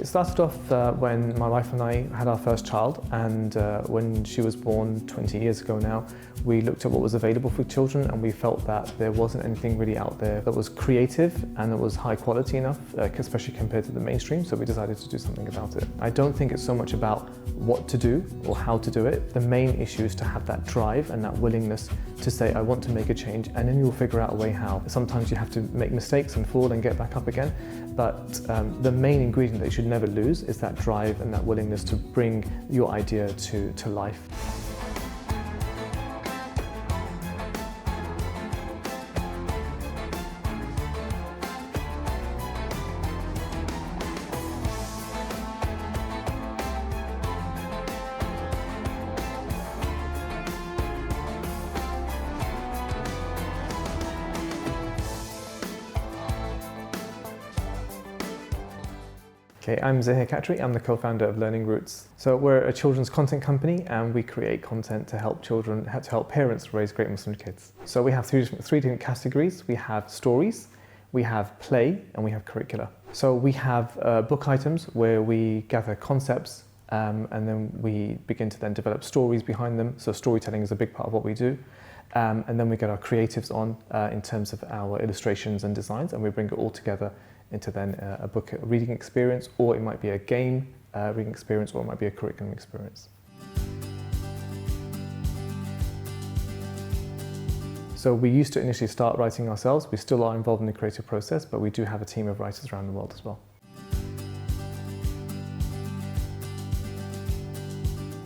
It started off when my wife and I had our first child, and when she was born 20 years ago now, we looked at what was available for children, and we felt that there wasn't anything really out there that was creative and that was high quality enough, especially compared to the mainstream, so we decided to do something about it. I don't think it's so much about what to do or how to do it. The main issue is to have that drive and that willingness to say, I want to make a change, and then you'll figure out a way how. Sometimes you have to make mistakes and fall and get back up again, but the main ingredient that you should never lose is that drive and that willingness to bring your idea to life. Okay, I'm Zaheer Khatri. I'm the co-founder of Learning Roots. So we're a children's content company, and we create content to help parents raise great Muslim kids. So we have three different categories. We have stories, we have play, and we have curricula. So we have book items where we gather concepts and then we begin to then develop stories behind them. So storytelling is a big part of what we do. And then we get our creatives on in terms of our illustrations and designs, and we bring it all together into then a book reading experience, or it might be a game reading experience, or it might be a curriculum experience. So we used to initially start writing ourselves. We still are involved in the creative process, but we do have a team of writers around the world as well.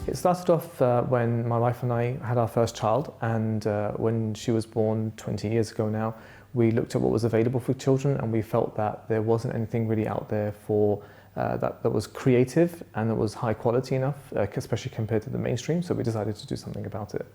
It started off when my wife and I had our first child, and when she was born 20 years ago now, we looked at what was available for children, and we felt that there wasn't anything really out there for that was creative and that was high quality enough, especially compared to the mainstream, so we decided to do something about it.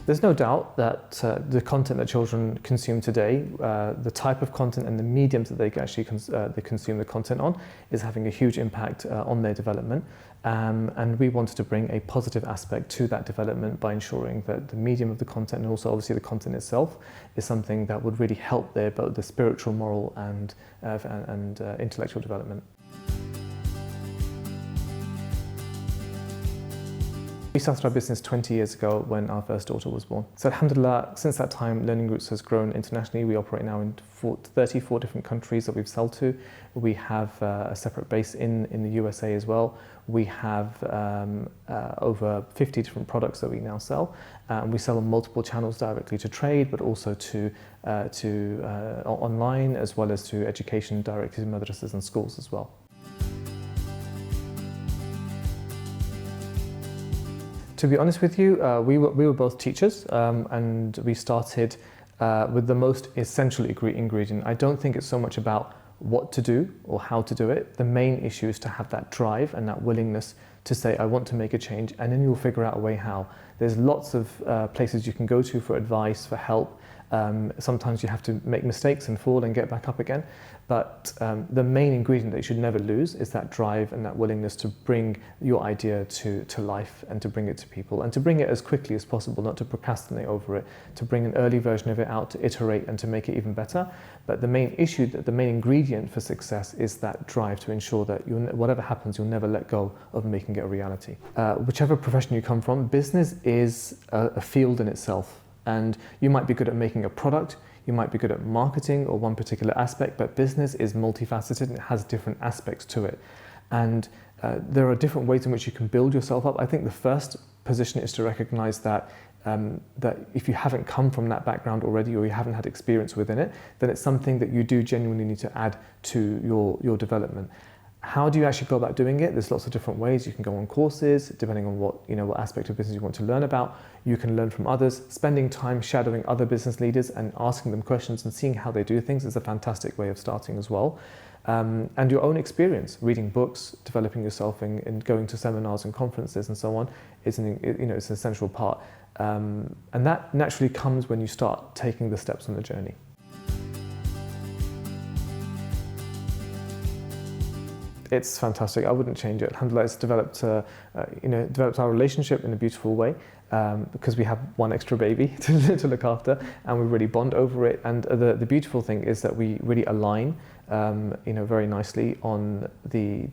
There's no doubt that the content that children consume today, the type of content and the mediums that they actually consume the content on, is having a huge impact on their development. And we wanted to bring a positive aspect to that development by ensuring that the medium of the content, and also obviously the content itself, is something that would really help both the spiritual, moral and intellectual development. We started our business 20 years ago when our first daughter was born. So alhamdulillah, since that time, Learning Roots has grown internationally. We operate now in 34 different countries that we've sold to. We have a separate base in the USA as well. We have over 50 different products that we now sell. And we sell on multiple channels directly to trade, but also to online, as well as to education directly to madrasas and schools as well. To be honest with you, we were both teachers, and we started with the most essential ingredient. I don't think it's so much about what to do or how to do it. The main issue is to have that drive and that willingness to say, I want to make a change, and then you'll figure out a way how. There's lots of places you can go to for advice, for help. Sometimes you have to make mistakes and fall and get back up again. But the main ingredient that you should never lose is that drive and that willingness to bring your idea to life and to bring it to people, and to bring it as quickly as possible, not to procrastinate over it, to bring an early version of it out, to iterate and to make it even better. But the main issue, the main ingredient for success is that drive to ensure that whatever happens, you'll never let go of making it a reality. Whichever profession you come from, business is a field in itself. And you might be good at making a product, you might be good at marketing or one particular aspect, but business is multifaceted and it has different aspects to it. And there are different ways in which you can build yourself up. I think the first position is to recognize that if you haven't come from that background already, or you haven't had experience within it, then it's something that you do genuinely need to add to your development. How do you actually go about doing it? There's lots of different ways. You can go on courses, depending on what aspect of business you want to learn about. You can learn from others. Spending time shadowing other business leaders and asking them questions and seeing how they do things is a fantastic way of starting as well. And your own experience, reading books, developing yourself and going to seminars and conferences and so on, it's an essential part. And that naturally comes when you start taking the steps on the journey. It's fantastic. I wouldn't change it. Alhamdulillah, it's developed our relationship in a beautiful way. because we have one extra baby to look after, and we really bond over it. And the beautiful thing is that we really align, very nicely on the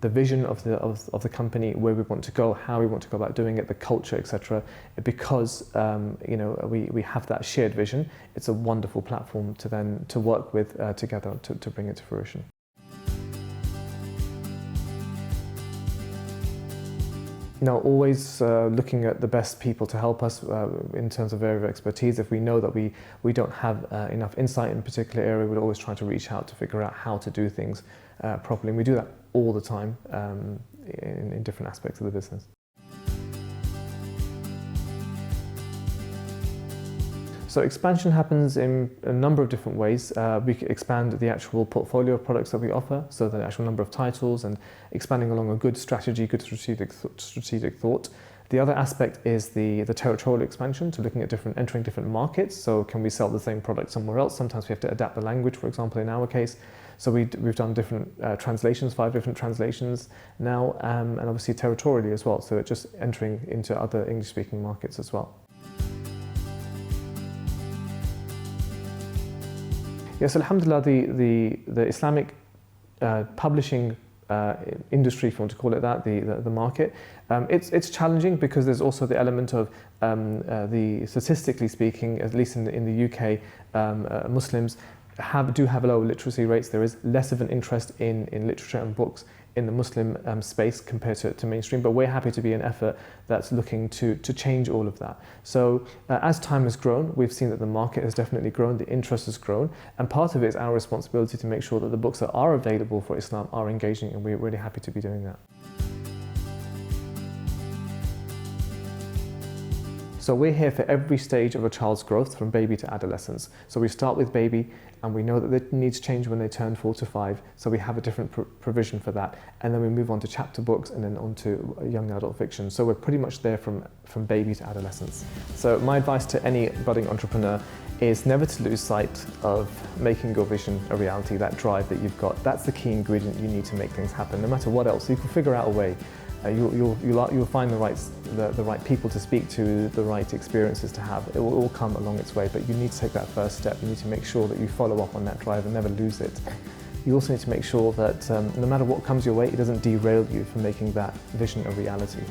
vision of the company, where we want to go, how we want to go about doing it, the culture, etc. Because we have that shared vision. It's a wonderful platform to work with together to bring it to fruition. Always looking at the best people to help us in terms of area of expertise. If we know that we don't have enough insight in a particular area, we're always trying to reach out to figure out how to do things properly. And we do that all the time in different aspects of the business. So expansion happens in a number of different ways. We can expand the actual portfolio of products that we offer, so the actual number of titles, and expanding along a good strategy, good strategic thought. The other aspect is the territorial expansion, to looking at entering different markets. So can we sell the same product somewhere else? Sometimes we have to adapt the language, for example, in our case. So we've done different translations, 5 different translations now, and obviously territorially as well. So just entering into other English-speaking markets as well. Yes, alhamdulillah, the Islamic publishing industry, if you want to call it that, the market, it's challenging because there's also the element of statistically speaking, at least in the UK, Muslims do have low literacy rates. There is less of an interest in literature and books in the Muslim space compared to mainstream, but we're happy to be an effort that's looking to change all of that. So as time has grown, we've seen that the market has definitely grown, the interest has grown, and part of it is our responsibility to make sure that the books that are available for Islam are engaging, and we're really happy to be doing that. So we're here for every stage of a child's growth, from baby to adolescence. So we start with baby, and we know that their needs change when they turn 4 to 5, so we have a different provision for that. And then we move on to chapter books, and then on to young adult fiction. So we're pretty much there from baby to adolescence. So my advice to any budding entrepreneur is never to lose sight of making your vision a reality, that drive that you've got. That's the key ingredient you need to make things happen, no matter what else. You can figure out a way. You'll find the right people to speak to, the right experiences to have. It will all come along its way, but you need to take that first step. You need to make sure that you follow up on that drive and never lose it. You also need to make sure that no matter what comes your way, it doesn't derail you from making that vision a reality.